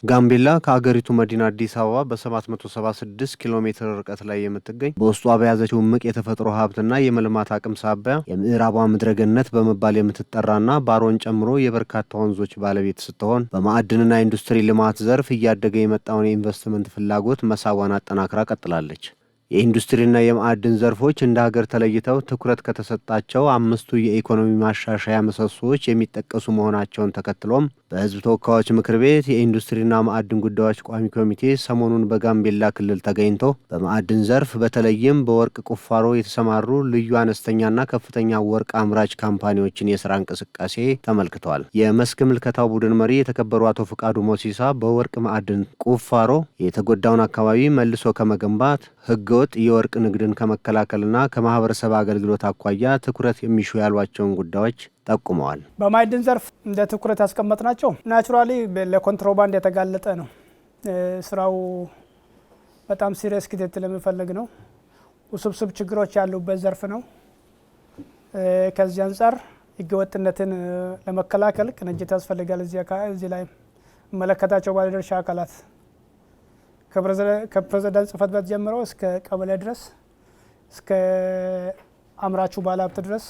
ጋምቤላ ከአገሪቱ መዲና አዲስ አበባ በ776 ኪሎ ሜትር ርቀት ላይ የምትገኝ በውስጧ በያዘችው እምቅ የተፈጥሮ ሀብትና የመልማት አቅም ሳቢያ የምዕራቧ ምድረገነት በመባል የምትጠራና ባሮን ጨምሮ የበርካታ ወንዞች ባለቤት ስትሆን በማዕድንና ኢንዱስትሪ ልማት ዘርፍ እያደገ የመጣውን የኢንቨስትመንት ፍላጎት መሳቧን አጠናክራ ቀጥላለች። የኢንዱስትሪና የማዕድን ዘርፎች እንደ ሀገር ተለይተው ትኩረት ከተሰጣቸው አምስቱ የኢኮኖሚ ማሻሻያ ምሰሶዎች የሚጠቀሱ መሆናቸውን ተከትሎም በሕዝብ ተወካዮች ምክር ቤት የኢንዱስትሪና ማዕድን ጉዳዮች ቋሚ ኮሚቴ ሰሞኑን በጋምቤላ ክልል ተገኝቶ በማዕድን ዘርፍ በተለይም በወርቅ ቁፋሮ የተሰማሩ ልዩ አነስተኛና ከፍተኛ ወርቅ አምራች ካምፓኒዎችን የስራ እንቅስቃሴ ተመልክተዋል። የመስክ ምልከታው ቡድን መሪ የተከበሩ አቶ ፍቃዱ ሞሲሳ በወርቅ ማዕድን ቁፋሮ የተጎዳውን አካባቢ መልሶ ከመገንባት ህገወጥ የወርቅ ንግድን ከመከላከልና ከማህበረሰብ አገልግሎት አኳያ ትኩረት የሚሹ ያሏቸውን ጉዳዮች ጠቁመዋል። በማዕድን ዘርፍ እንደ ትኩረት ያስቀመጥናቸው ናቹራሊ ለኮንትሮባንድ የተጋለጠ ነው። ስራው በጣም ሲሪየስ ክትትል የሚፈልግ ነው። ውስብስብ ችግሮች ያሉበት ዘርፍ ነው። ከዚህ አንጻር ህገወጥነትን ለመከላከል ቅንጅት ያስፈልጋል። እዚህ ላይ መለከታቸው ባለድርሻ አካላት ከፕሬዝዳንት ጽህፈት ቤት ጀምሮ እስከ ቀበሌ ድረስ እስከ አምራቹ ባለሀብት ድረስ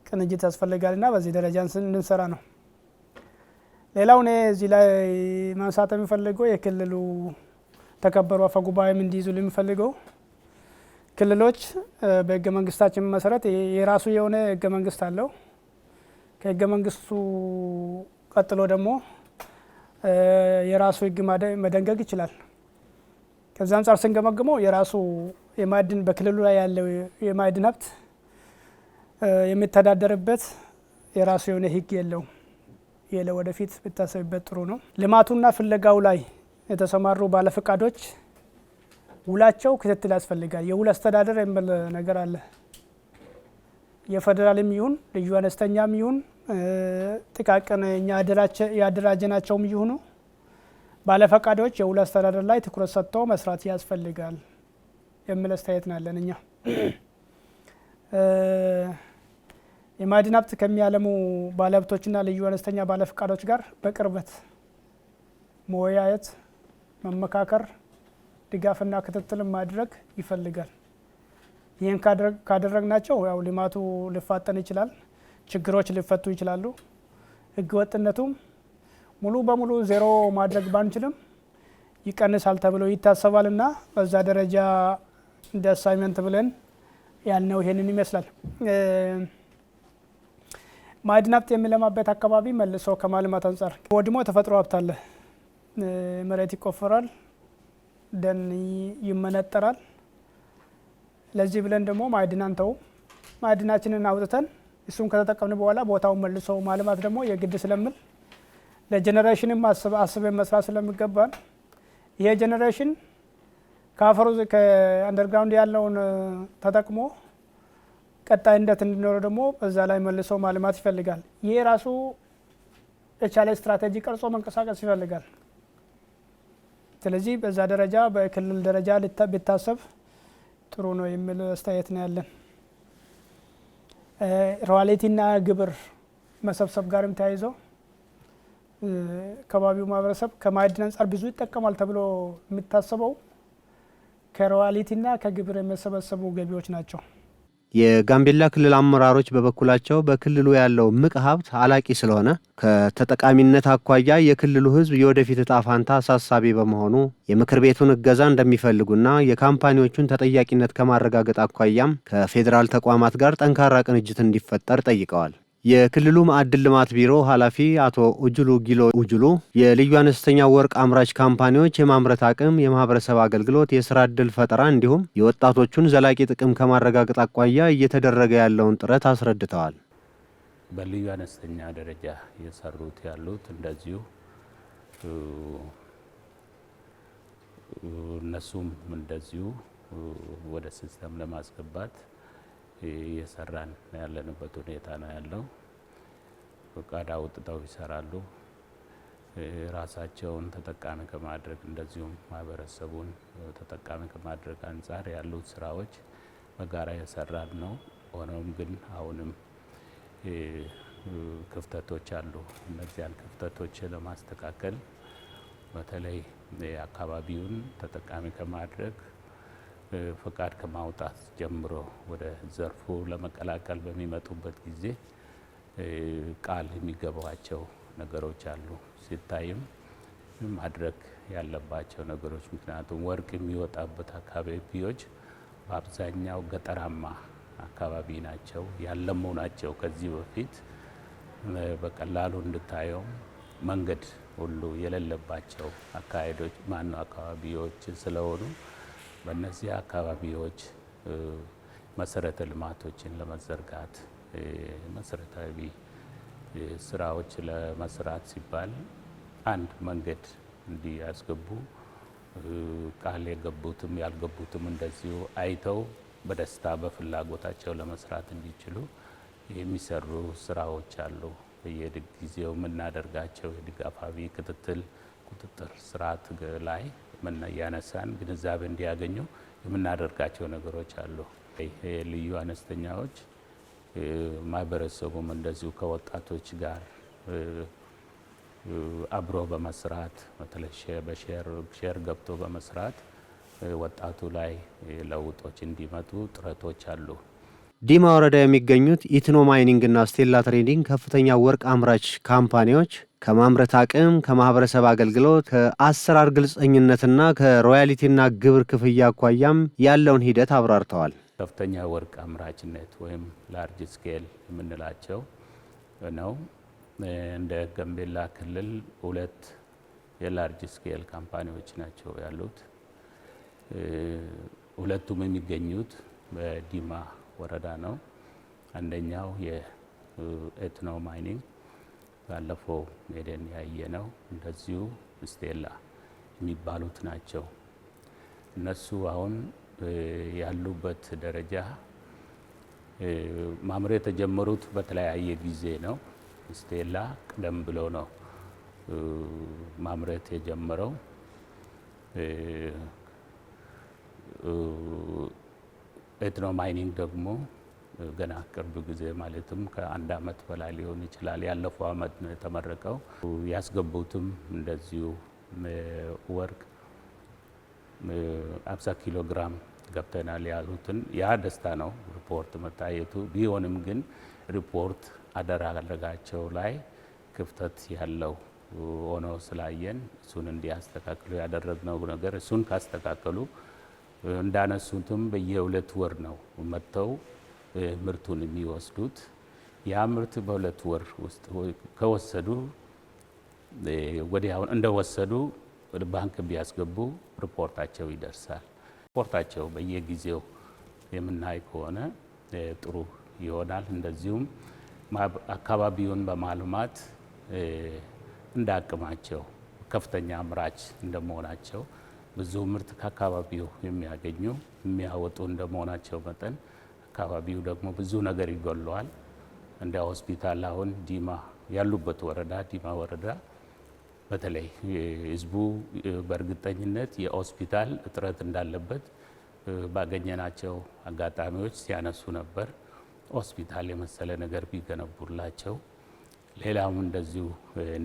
ቅንጅት ያስፈልጋልና በዚህ ደረጃ እንድንሰራ ነው። ሌላው እኔ እዚህ ላይ ማንሳት የሚፈልገው የክልሉ ተከበሩ አፈ ጉባኤም እንዲይዙ የሚፈልገው ክልሎች በህገ መንግስታችን መሰረት የራሱ የሆነ ህገ መንግስት አለው። ከህገ መንግስቱ ቀጥሎ ደግሞ የራሱ ህግ መደንገግ ይችላል። ከዛ አንጻር ስንገመግመው የራሱ የማዕድን በክልሉ ላይ ያለው የማዕድን ሀብት የሚተዳደርበት የራሱ የሆነ ህግ የለውም። የለ ወደፊት ብታሰብበት ጥሩ ነው። ልማቱና ፍለጋው ላይ የተሰማሩ ባለፈቃዶች ውላቸው ክትትል ያስፈልጋል። የውል አስተዳደር የሚል ነገር አለ። የፌደራልም ይሁን ልዩ አነስተኛም ይሁን ጥቃቅን እኛ ያደራጀናቸውም ይሁኑ ባለፈቃዶች የውል አስተዳደር ላይ ትኩረት ሰጥተው መስራት ያስፈልጋል የሚል አስተያየት ነው ያለን። እኛ የማዕድን ሀብት ከሚያለሙ ባለሀብቶችና ልዩ አነስተኛ ባለፈቃዶች ጋር በቅርበት መወያየት፣ መመካከር፣ ድጋፍና ክትትል ማድረግ ይፈልጋል። ይህን ካደረግናቸው ያው ልማቱ ሊፋጠን ይችላል፣ ችግሮች ሊፈቱ ይችላሉ። ህገወጥነቱም ሙሉ በሙሉ ዜሮ ማድረግ ባንችልም ይቀንሳል ተብሎ ይታሰባልና በዛ ደረጃ እንደ አሳይመንት ብለን ያልነው ይሄንን ይመስላል። ማዕድን ሀብት የሚለማበት አካባቢ መልሶ ከማልማት አንጻር ወድሞ ተፈጥሮ ሀብት አለ። መሬት ይቆፈራል፣ ደን ይመነጠራል። ለዚህ ብለን ደግሞ ማዕድናችንን አውጥተን እሱን ከተጠቀምን በኋላ ቦታውን መልሶ ማልማት ደግሞ የግድ ስለምል ለጀነሬሽንም አስበን መስራት ስለሚገባን ይሄ ጀነሬሽን ከአፈሩ ከአንደርግራውንድ ያለውን ተጠቅሞ ቀጣይነት እንዲኖረው ደግሞ በዛ ላይ መልሶ ማልማት ይፈልጋል። ይሄ ራሱ የቻለ ስትራቴጂ ቀርጾ መንቀሳቀስ ይፈልጋል። ስለዚህ በዛ ደረጃ በክልል ደረጃ ቢታሰብ ጥሩ ነው የሚል አስተያየት ነው ያለን። ሮያሊቲና ግብር መሰብሰብ ጋርም ተያይዘው ከባቢው ማህበረሰብ ከማዕድን አንጻር ብዙ ይጠቀማል ተብሎ የሚታሰበው ከሮያሊቲና ከግብር የሚሰበሰቡ ገቢዎች ናቸው። የጋምቤላ ክልል አመራሮች በበኩላቸው በክልሉ ያለው ምቅ ሀብት አላቂ ስለሆነ ከተጠቃሚነት አኳያ የክልሉ ሕዝብ የወደፊት እጣ ፋንታ አሳሳቢ በመሆኑ የምክር ቤቱን እገዛ እንደሚፈልጉና የካምፓኒዎቹን ተጠያቂነት ከማረጋገጥ አኳያም ከፌዴራል ተቋማት ጋር ጠንካራ ቅንጅት እንዲፈጠር ጠይቀዋል። የክልሉ ማዕድን ልማት ቢሮ ኃላፊ አቶ ኡጁሉ ጊሎ ኡጁሉ የልዩ አነስተኛ ወርቅ አምራች ካምፓኒዎች የማምረት አቅም፣ የማህበረሰብ አገልግሎት፣ የስራ ዕድል ፈጠራ እንዲሁም የወጣቶቹን ዘላቂ ጥቅም ከማረጋገጥ አኳያ እየተደረገ ያለውን ጥረት አስረድተዋል። በልዩ አነስተኛ ደረጃ እየሰሩት ያሉት እንደዚሁ እነሱም እንደዚሁ ወደ ሲስተም ለማስገባት እየሰራን ያለንበት ሁኔታ ነው ያለው። ፈቃድ አውጥተው ይሰራሉ። ራሳቸውን ተጠቃሚ ከማድረግ እንደዚሁም ማህበረሰቡን ተጠቃሚ ከማድረግ አንጻር ያሉት ስራዎች በጋራ እየሰራን ነው። ሆኖም ግን አሁንም ክፍተቶች አሉ። እነዚያን ክፍተቶች ለማስተካከል በተለይ አካባቢውን ተጠቃሚ ከማድረግ ፈቃድ ከማውጣት ጀምሮ ወደ ዘርፉ ለመቀላቀል በሚመጡበት ጊዜ ቃል የሚገባቸው ነገሮች አሉ። ሲታይም ማድረግ ያለባቸው ነገሮች ምክንያቱም ወርቅ የሚወጣበት አካባቢዎች በአብዛኛው ገጠራማ አካባቢ ናቸው፣ ያለሙ ናቸው። ከዚህ በፊት በቀላሉ እንድታየው መንገድ ሁሉ የሌለባቸው አካባቢዎች ስለሆኑ በእነዚህ አካባቢዎች መሰረተ ልማቶችን ለመዘርጋት መሰረታዊ ስራዎች ለመስራት ሲባል አንድ መንገድ እንዲያስገቡ ቃል የገቡትም ያልገቡትም እንደዚሁ አይተው በደስታ በፍላጎታቸው ለመስራት እንዲችሉ የሚሰሩ ስራዎች አሉ። በየጊዜው የምናደርጋቸው የድጋፋዊ ቁጥጥር ስርዓት ላይ ያነሳን ግንዛቤ እንዲያገኙ የምናደርጋቸው ነገሮች አሉ። ልዩ አነስተኛዎች ማህበረሰቡም እንደዚሁ ከወጣቶች ጋር አብሮ በመስራት በተለይ ሼር ገብቶ በመስራት ወጣቱ ላይ ለውጦች እንዲመጡ ጥረቶች አሉ። ዲማ ወረዳ የሚገኙት ኢትኖ ማይኒንግ እና ስቴላ ትሬዲንግ ከፍተኛ ወርቅ አምራች ካምፓኒዎች ከማምረት አቅም፣ ከማህበረሰብ አገልግሎት፣ ከአሰራር ግልጸኝነትና ከሮያሊቲና ግብር ክፍያ አኳያም ያለውን ሂደት አብራርተዋል። ከፍተኛ ወርቅ አምራችነት ወይም ላርጅ ስኬል የምንላቸው ነው። እንደ ጋምቤላ ክልል 2 የላርጅ ስኬል ካምፓኒዎች ናቸው ያሉት። ሁለቱም የሚገኙት በዲማ ወረዳ ነው። አንደኛው የኤትኖ ማይኒንግ ባለፈው ሜደን ያየ ነው። እንደዚሁ ስቴላ የሚባሉት ናቸው። እነሱ አሁን ያሉበት ደረጃ ማምረት የተጀመሩት በተለያየ ጊዜ ነው። ስቴላ ቀደም ብሎ ነው ማምረት የጀመረው። ኤትኖ ማይኒንግ ደግሞ ገና ቅርብ ጊዜ ማለትም ከ1 ዓመት በላይ ሊሆን ይችላል። ያለፈው ዓመት ነው የተመረቀው። ያስገቡትም እንደዚሁ ወርቅ 50 ኪሎ ግራም ገብተናል ያሉትን ያ ደስታ ነው ሪፖርት መታየቱ። ቢሆንም ግን ሪፖርት አደራረጋቸው ላይ ክፍተት ያለው ሆኖ ስላየን እሱን እንዲያስተካክሉ ያደረግነው ነገር እሱን ካስተካከሉ እንዳነሱትም በየ2 ወር ነው መጥተው ምርቱን የሚወስዱት። ያ ምርት በ2 ወር ውስጥ ከወሰዱ ወዲያው እንደወሰዱ ባንክ ቢያስገቡ ሪፖርታቸው ይደርሳል። ሪፖርታቸው በየጊዜው የምናይ ከሆነ ጥሩ ይሆናል። እንደዚሁም አካባቢውን በማልማት እንደ አቅማቸው ከፍተኛ አምራች እንደመሆናቸው ብዙ ምርት ከአካባቢው የሚያገኙ የሚያወጡ እንደመሆናቸው መጠን አካባቢው ደግሞ ብዙ ነገር ይጎለዋል። እንደ ሆስፒታል አሁን ዲማ ያሉበት ወረዳ ዲማ ወረዳ በተለይ ህዝቡ በእርግጠኝነት የሆስፒታል እጥረት እንዳለበት ባገኘናቸው አጋጣሚዎች ሲያነሱ ነበር። ሆስፒታል የመሰለ ነገር ቢገነቡላቸው፣ ሌላም እንደዚሁ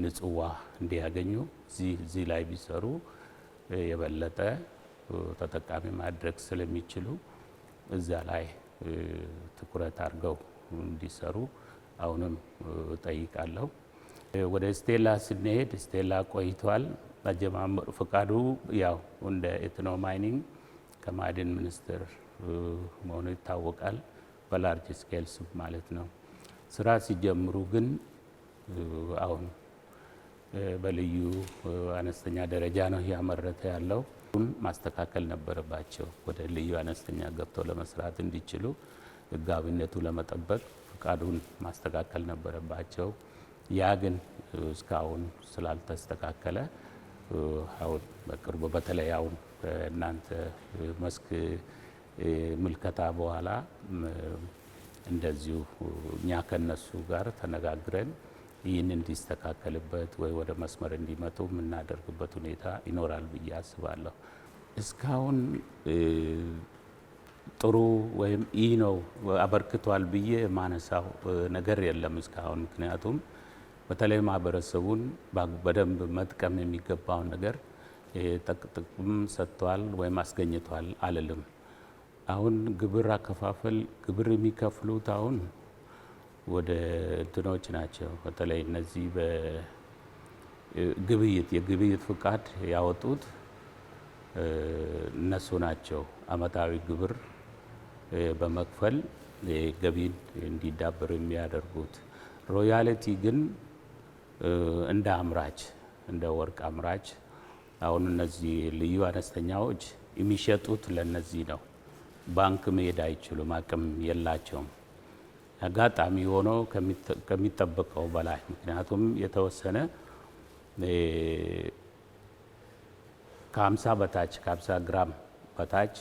ንጹህ ውሃ እንዲያገኙ እዚህ ላይ ቢሰሩ የበለጠ ተጠቃሚ ማድረግ ስለሚችሉ እዛ ላይ ትኩረት አድርገው እንዲሰሩ አሁንም ጠይቃለሁ። ወደ ስቴላ ስንሄድ ስቴላ ቆይቷል። አጀማመሩ ፈቃዱ ያው እንደ ኤትኖ ማይኒንግ ከማዕድን ሚኒስቴር መሆኑ ይታወቃል። በላርጅ ስኬልስ ማለት ነው። ስራ ሲጀምሩ ግን አሁን በልዩ አነስተኛ ደረጃ ነው እያመረተ ያለው። ማስተካከል ነበረባቸው። ወደ ልዩ አነስተኛ ገብተው ለመስራት እንዲችሉ ህጋዊነቱ ለመጠበቅ ፈቃዱን ማስተካከል ነበረባቸው። ያ ግን እስካሁን ስላልተስተካከለ አሁን በቅርቡ በተለይ አሁን እናንተ መስክ ምልከታ በኋላ እንደዚሁ እኛ ከነሱ ጋር ተነጋግረን ይህን እንዲስተካከልበት ወይ ወደ መስመር እንዲመጡ የምናደርግበት ሁኔታ ይኖራል ብዬ አስባለሁ። እስካሁን ጥሩ ወይም ይህ ነው አበርክቷል ብዬ ማነሳው ነገር የለም እስካሁን። ምክንያቱም በተለይ ማህበረሰቡን በደንብ መጥቀም የሚገባውን ነገር ጥቅም ሰጥቷል ወይም አስገኝቷል አልልም። አሁን ግብር አከፋፈል ግብር የሚከፍሉት አሁን ወደ እንትኖች ናቸው። በተለይ እነዚህ የግብይት ፍቃድ ያወጡት እነሱ ናቸው። አመታዊ ግብር በመክፈል ገቢን እንዲዳበር የሚያደርጉት። ሮያልቲ ግን እንደ አምራች እንደ ወርቅ አምራች አሁን እነዚህ ልዩ አነስተኛዎች የሚሸጡት ለነዚህ ነው። ባንክ መሄድ አይችሉም፣ አቅም የላቸውም። አጋጣሚ ሆኖ ከሚጠበቀው በላይ ምክንያቱም የተወሰነ ከ50 በታች ከ50 ግራም በታች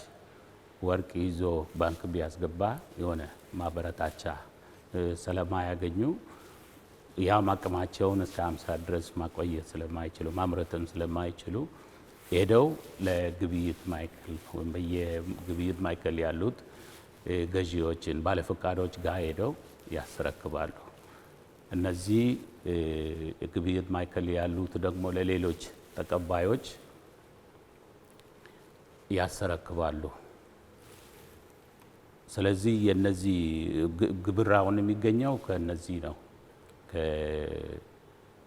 ወርቅ ይዞ ባንክ ቢያስገባ የሆነ ማበረታቻ ስለማያገኙ ያም አቅማቸውን እስከ 50 ድረስ ማቆየት ስለማይችሉ ማምረትም ስለማይችሉ ሄደው ለግብይት ማዕከል ወይም በየግብይት ማዕከል ያሉት ገዢዎችን ባለፈቃዶች ጋር ሄደው ያስረክባሉ። እነዚህ ግብይት ማዕከል ያሉት ደግሞ ለሌሎች ተቀባዮች ያስረክባሉ። ስለዚህ የነዚህ ግብራውን የሚገኘው ከነዚህ ነው።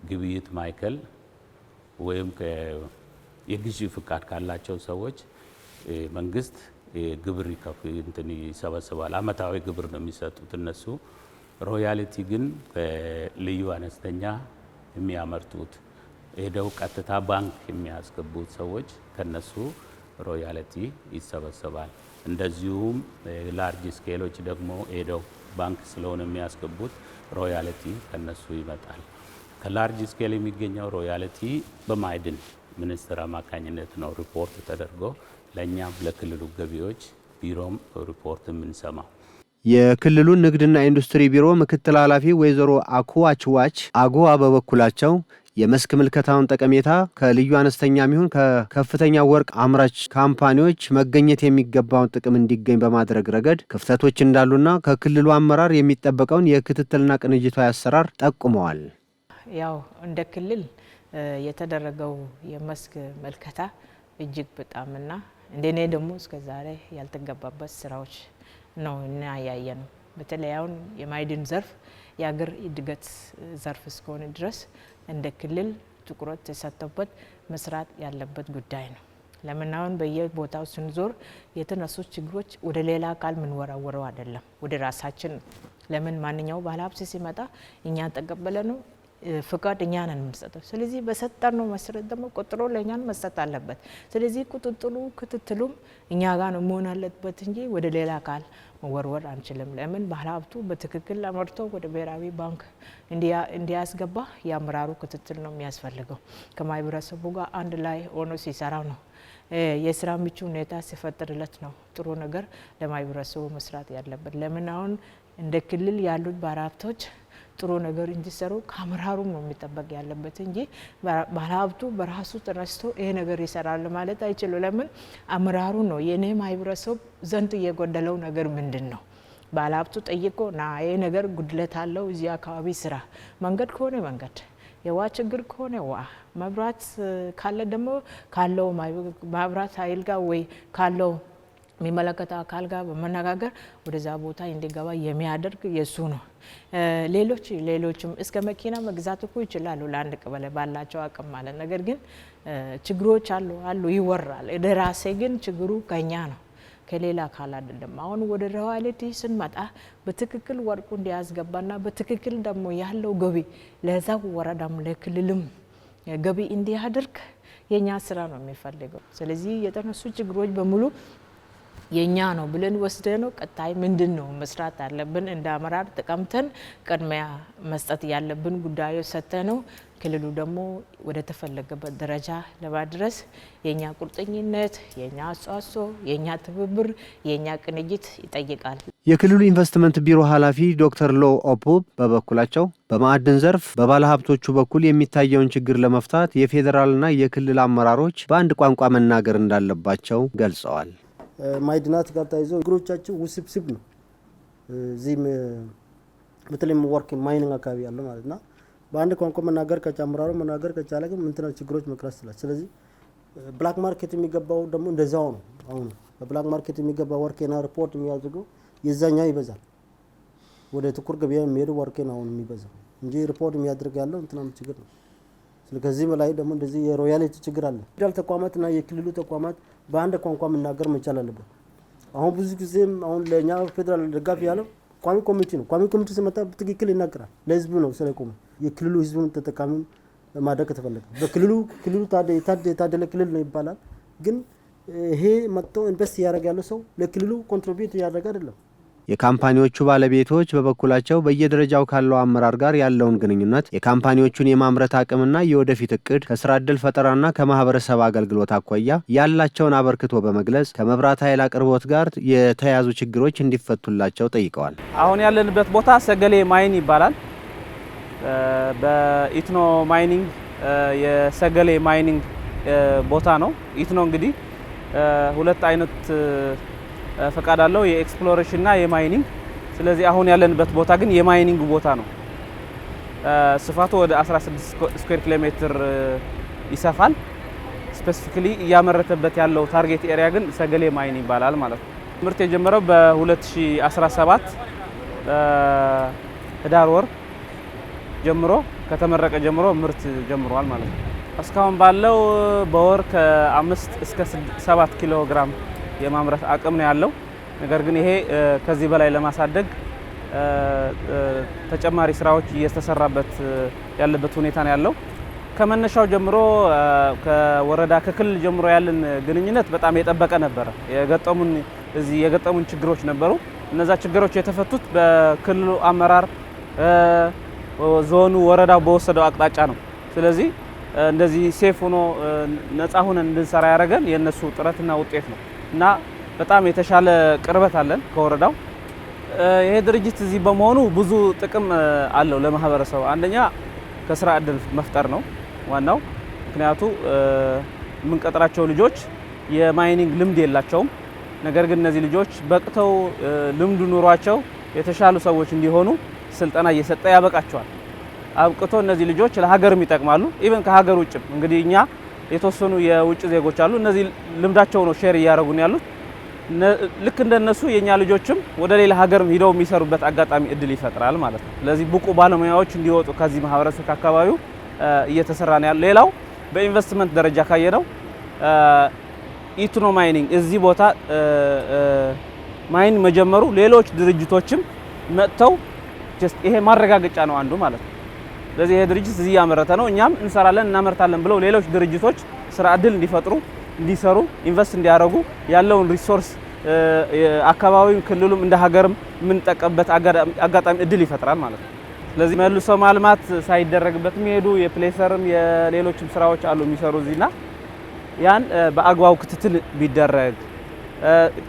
ከግብይት ማዕከል ወይም የግዢ ፍቃድ ካላቸው ሰዎች መንግስት ግብር ይሰበስባል። አመታዊ ግብር ነው የሚሰጡት እነሱ። ሮያልቲ ግን ልዩ አነስተኛ የሚያመርቱት ሄደው ቀጥታ ባንክ የሚያስገቡት ሰዎች ከነሱ ሮያልቲ ይሰበሰባል። እንደዚሁም ላርጅ ስኬሎች ደግሞ ሄደው ባንክ ስለሆነ የሚያስገቡት ሮያልቲ ከነሱ ይመጣል። ከላርጅ ስኬል የሚገኘው ሮያልቲ በማዕድን ሚኒስቴር አማካኝነት ነው ሪፖርት ተደርጎ ለእኛም ለክልሉ ገቢዎች ቢሮም ሪፖርት የምንሰማው። የክልሉን ንግድና ኢንዱስትሪ ቢሮ ምክትል ኃላፊ ወይዘሮ አኩዋችዋች አጎዋ በበኩላቸው የመስክ ምልከታውን ጠቀሜታ ከልዩ አነስተኛ ሚሆን ከከፍተኛ ወርቅ አምራች ካምፓኒዎች መገኘት የሚገባውን ጥቅም እንዲገኝ በማድረግ ረገድ ክፍተቶች እንዳሉና ከክልሉ አመራር የሚጠበቀውን የክትትልና ቅንጅታዊ አሰራር ጠቁመዋል። ያው እንደ ክልል የተደረገው የመስክ ምልከታ እጅግ በጣምና እንደኔ ደግሞ እስከዛሬ ያልተገባበት ስራዎች ነው እና ያየነው። በተለይ አሁን የማዕድን ዘርፍ የአገር እድገት ዘርፍ እስከሆነ ድረስ እንደ ክልል ትኩረት ተሰጥቶበት መስራት ያለበት ጉዳይ ነው። ለምን አሁን በየቦታው ስንዞር የተነሱ ችግሮች ወደ ሌላ አካል ምንወራወረው አይደለም፣ ወደ ራሳችን። ለምን ማንኛው ባለሀብት ሲመጣ እኛን ተቀበለ ነው ፍቃድ እኛ ነን የምንሰጠው። ስለዚህ በሰጠነው መሰረት ደግሞ ቆጥሮ ለእኛን መስጠት አለበት። ስለዚህ ክትትሉም እኛ ጋር ነው መሆን አለበት እንጂ ወደ ሌላ አካል መወርወር አንችልም። ለምን ባለሀብቱ በትክክል አመርቶ ወደ ብሔራዊ ባንክ እንዲያስገባ የአመራሩ ክትትል ነው የሚያስፈልገው። ከማህበረሰቡ ጋር አንድ ላይ ሆኖ ሲሰራ ነው የስራ ምቹ ሁኔታ ሲፈጥርለት ነው ጥሩ ነገር ለማህበረሰቡ መስራት ያለበት። ለምን አሁን እንደ ክልል ያሉት ባለሀብቶች ጥሩ ነገር እንዲሰሩ ከአመራሩም ነው የሚጠበቅ ያለበት እንጂ ባለሀብቱ በራሱ ተነስቶ ይሄ ነገር ይሰራል ማለት አይችልም። ለምን አመራሩ ነው የኔ ማህበረሰብ ዘንድ የጎደለው ነገር ምንድን ነው? ባለሀብቱ ጠይቆ ና ይሄ ነገር ጉድለት አለው እዚህ አካባቢ ስራ፣ መንገድ ከሆነ መንገድ፣ የውሃ ችግር ከሆነ ውሃ፣ መብራት ካለ ደግሞ ካለው መብራት ኃይል ጋር ወይ ካለው የሚመለከተው አካል ጋር በመነጋገር ወደዛ ቦታ እንዲገባ የሚያደርግ የሱ ነው። ሌሎችም እስከ መኪና መግዛት እኮ ይችላሉ ለአንድ ቀበሌ ባላቸው አቅም ማለት። ነገር ግን ችግሮች አሉ ይወራል። ደራሴ ግን ችግሩ ከኛ ነው ከሌላ አካል አይደለም። አሁን ወደ ሮያልቲ ስንመጣ በትክክል ወርቁ እንዲያስገባና በትክክል ደግሞ ያለው ገቢ ለዛው ወረዳም ለክልልም ገቢ እንዲያደርግ የኛ ስራ ነው የሚፈልገው። ስለዚህ የተነሱ ችግሮች በሙሉ የኛ ነው ብለን ወስደን ቀጣይ ምንድነው መስራት አለብን እንደ አመራር ተቀምጠን ቅድሚያ መስጠት ያለብን ጉዳዮች ሰጥተነው ክልሉ ደግሞ ወደ ተፈለገበት ደረጃ ለማድረስ የኛ ቁርጠኝነት፣ የኛ አስተዋጽኦ፣ የኛ ትብብር፣ የኛ ቅንጅት ይጠይቃል። የክልሉ ኢንቨስትመንት ቢሮ ኃላፊ ዶክተር ሎ ኦፖብ በበኩላቸው በማዕድን ዘርፍ በባለሀብቶቹ በኩል የሚታየውን ችግር ለመፍታት የፌዴራልና የክልል አመራሮች በአንድ ቋንቋ መናገር እንዳለባቸው ገልጸዋል። ማዕድናት ጋር ተያይዞ ችግሮቻቸው ውስብስብ ነው። እዚህም በተለይም ወርቅ ማይኒንግ አካባቢ ያለ ማለትና በአንድ ቋንቋ መናገር ከጨምራሩ መናገር ከቻለ ግን ምንትና ችግሮች መቅረስ ይችላል። ስለዚህ ብላክ ማርኬት የሚገባው ደግሞ እንደዛው ነው። አሁን በብላክ ማርኬት የሚገባው ወርቄና ሪፖርት የሚያደርገው የዛኛው ይበዛል። ወደ ጥቁር ገበያ የሚሄዱ ወርቄና አሁን የሚበዛው እንጂ ሪፖርት የሚያደርግ ያለው እንትናም ችግር ነው። ስለዚህ በላይ ደግሞ እንደዚህ የሮያሊቲ ችግር አለ። ፌደራል ተቋማትና የክልሉ ተቋማት በአንድ ቋንቋ መናገር መቻል አለበት። አሁን ብዙ ጊዜም አሁን ለኛ ፌደራል ደጋፊ ያለው ቋሚ ኮሚቴ ነው። ቋሚ ኮሚቴ ሲመጣ በትክክል ይናገራል። ለህዝቡ ነው ስለቆመ የክልሉ ህዝቡን ተጠቃሚ ማድረግ ተፈልገ በክልሉ የታደለ ክልል ነው ይባላል። ግን ይሄ መጥቶ ኢንቨስት ያደርግ ያለው ሰው ለክልሉ ኮንትሪቢዩት ያደርግ አይደለም። የካምፓኒዎቹ ባለቤቶች በበኩላቸው በየደረጃው ካለው አመራር ጋር ያለውን ግንኙነት የካምፓኒዎቹን የማምረት አቅምና የወደፊት እቅድ ከስራ ዕድል ፈጠራና ከማህበረሰብ አገልግሎት አኳያ ያላቸውን አበርክቶ በመግለጽ ከመብራት ኃይል አቅርቦት ጋር የተያያዙ ችግሮች እንዲፈቱላቸው ጠይቀዋል። አሁን ያለንበት ቦታ ሰገሌ ማይን ይባላል። በኢትኖ ማይኒንግ የሰገሌ ማይኒንግ ቦታ ነው። ኢትኖ እንግዲህ ሁለት አይነት ፈቃድ አለው፣ የኤክስፕሎሬሽን እና የማይኒንግ። ስለዚህ አሁን ያለንበት ቦታ ግን የማይኒንግ ቦታ ነው። ስፋቱ ወደ 16 ስኩዌር ኪሎ ሜትር ይሰፋል። ስፔሲፊካሊ እያመረተበት ያለው ታርጌት ኤሪያ ግን ሰገሌ ማይን ይባላል ማለት ነው። ምርት የጀመረው በ2017 ህዳር ወር ጀምሮ ከተመረቀ ጀምሮ ምርት ጀምሯል ማለት ነው። እስካሁን ባለው በወር ከ5 እስከ 7 ኪሎ ግራም የማምረት አቅም ነው ያለው። ነገር ግን ይሄ ከዚህ በላይ ለማሳደግ ተጨማሪ ስራዎች እየተሰራበት ያለበት ሁኔታ ነው ያለው። ከመነሻው ጀምሮ ከወረዳ ከክልል ጀምሮ ያለን ግንኙነት በጣም የጠበቀ ነበረ። የገጠሙን ችግሮች ነበሩ። እነዛ ችግሮች የተፈቱት በክልሉ አመራር ዞኑ ወረዳው በወሰደው አቅጣጫ ነው። ስለዚህ እንደዚህ ሴፍ ሆኖ ነፃ ሆነን እንድንሰራ ያደረገን የነሱ ጥረትና ውጤት ነው እና በጣም የተሻለ ቅርበት አለን ከወረዳው። ይሄ ድርጅት እዚህ በመሆኑ ብዙ ጥቅም አለው ለማህበረሰቡ። አንደኛ ከስራ ዕድል መፍጠር ነው ዋናው። ምክንያቱ የምንቀጥራቸው ልጆች የማይኒንግ ልምድ የላቸውም። ነገር ግን እነዚህ ልጆች በቅተው ልምዱ ኑሯቸው የተሻሉ ሰዎች እንዲሆኑ ስልጠና እየሰጠ ያበቃቸዋል። አብቅቶ እነዚህ ልጆች ለሀገርም ይጠቅማሉ። ኢቨን ከሀገር ውጭም እንግዲህ እኛ የተወሰኑ የውጭ ዜጎች አሉ። እነዚህ ልምዳቸው ነው ሼር እያደረጉን ያሉት። ልክ እንደነሱ የኛ ልጆችም ወደ ሌላ ሀገርም ሂደው የሚሰሩበት አጋጣሚ እድል ይፈጥራል ማለት ነው። ስለዚህ ብቁ ባለሙያዎች እንዲወጡ ከዚህ ማህበረሰብ ከአካባቢው እየተሰራ ነው ያለው። ሌላው በኢንቨስትመንት ደረጃ ካየነው ኢትኖ ማይኒንግ እዚህ ቦታ ማይን መጀመሩ ሌሎች ድርጅቶችም መጥተው ይሄ ማረጋገጫ ነው አንዱ ማለት ነው። ስለዚህ ይሄ ድርጅት እዚህ ያመረተ ነው፣ እኛም እንሰራለን እናመርታለን ብለው ሌሎች ድርጅቶች ስራ ዕድል እንዲፈጥሩ እንዲሰሩ ኢንቨስት እንዲያደርጉ ያለውን ሪሶርስ አካባቢው ክልሉም እንደ ሀገርም የምንጠቀምበት አጋጣሚ እድል ይፈጥራል ማለት ነው። ስለዚህ መልሶ ማልማት ሳይደረግበት የሚሄዱ የፕሌሰርም የሌሎችም ስራዎች አሉ የሚሰሩ እዚህና ያን በአግባቡ ክትትል ቢደረግ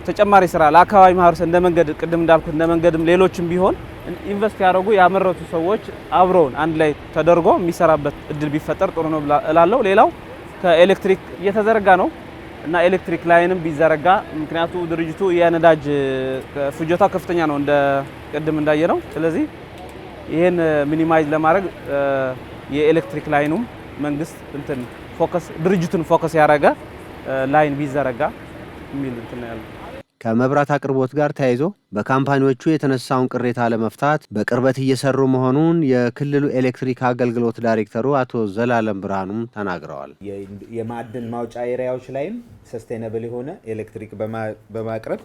ተጨማሪ ስራ ለአካባቢ ማህበረሰብ እንደ መንገድ ቅድም እንዳልኩት እንደ መንገድም ሌሎችም ቢሆን ኢንቨስት ያደረጉ ያመረቱ ሰዎች አብረውን አንድ ላይ ተደርጎ የሚሰራበት እድል ቢፈጠር ጥሩ ነው እላለሁ። ሌላው ከኤሌክትሪክ እየተዘረጋ ነው እና ኤሌክትሪክ ላይንም ቢዘረጋ፣ ምክንያቱ ድርጅቱ የነዳጅ ፍጆታ ከፍተኛ ነው እንደ ቅድም እንዳየ ነው። ስለዚህ ይሄን ሚኒማይዝ ለማድረግ የኤሌክትሪክ ላይኑም መንግስት ድርጅቱን ፎከስ ያደረገ ላይን ቢዘረጋ የሚል እንትን ያለው። ከመብራት አቅርቦት ጋር ተያይዞ በካምፓኒዎቹ የተነሳውን ቅሬታ ለመፍታት በቅርበት እየሰሩ መሆኑን የክልሉ ኤሌክትሪክ አገልግሎት ዳይሬክተሩ አቶ ዘላለም ብርሃኑም ተናግረዋል። የማዕድን ማውጫ ኤሪያዎች ላይም ሰስቴናብል የሆነ ኤሌክትሪክ በማቅረብ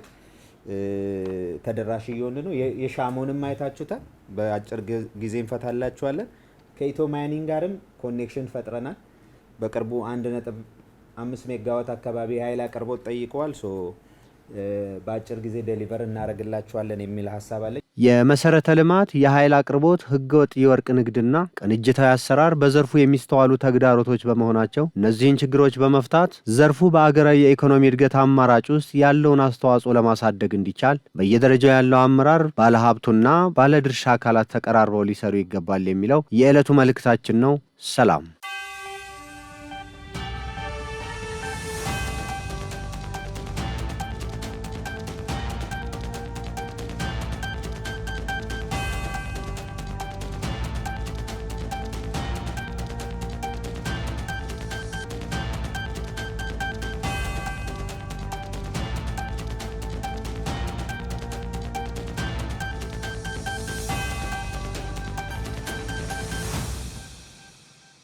ተደራሽ እየሆነ ነው። የሻሞንም አይታችሁታል። በአጭር ጊዜ እንፈታላችኋለን። ከኢትኖ ማይኒንግ ጋርም ኮኔክሽን ፈጥረናል። በቅርቡ 1.5 ሜጋዋት አካባቢ ኃይል አቅርቦት ጠይቀዋል። በአጭር ጊዜ ዴሊቨር እናደርግላችኋለን የሚል ሀሳብ አለ። የመሰረተ ልማት፣ የኃይል አቅርቦት፣ ህገወጥ የወርቅ ንግድና ቅንጅታዊ አሰራር በዘርፉ የሚስተዋሉ ተግዳሮቶች በመሆናቸው እነዚህን ችግሮች በመፍታት ዘርፉ በአገራዊ የኢኮኖሚ እድገት አማራጭ ውስጥ ያለውን አስተዋጽኦ ለማሳደግ እንዲቻል በየደረጃው ያለው አመራር፣ ባለሀብቱና ባለድርሻ አካላት ተቀራርበው ሊሰሩ ይገባል የሚለው የዕለቱ መልእክታችን ነው። ሰላም።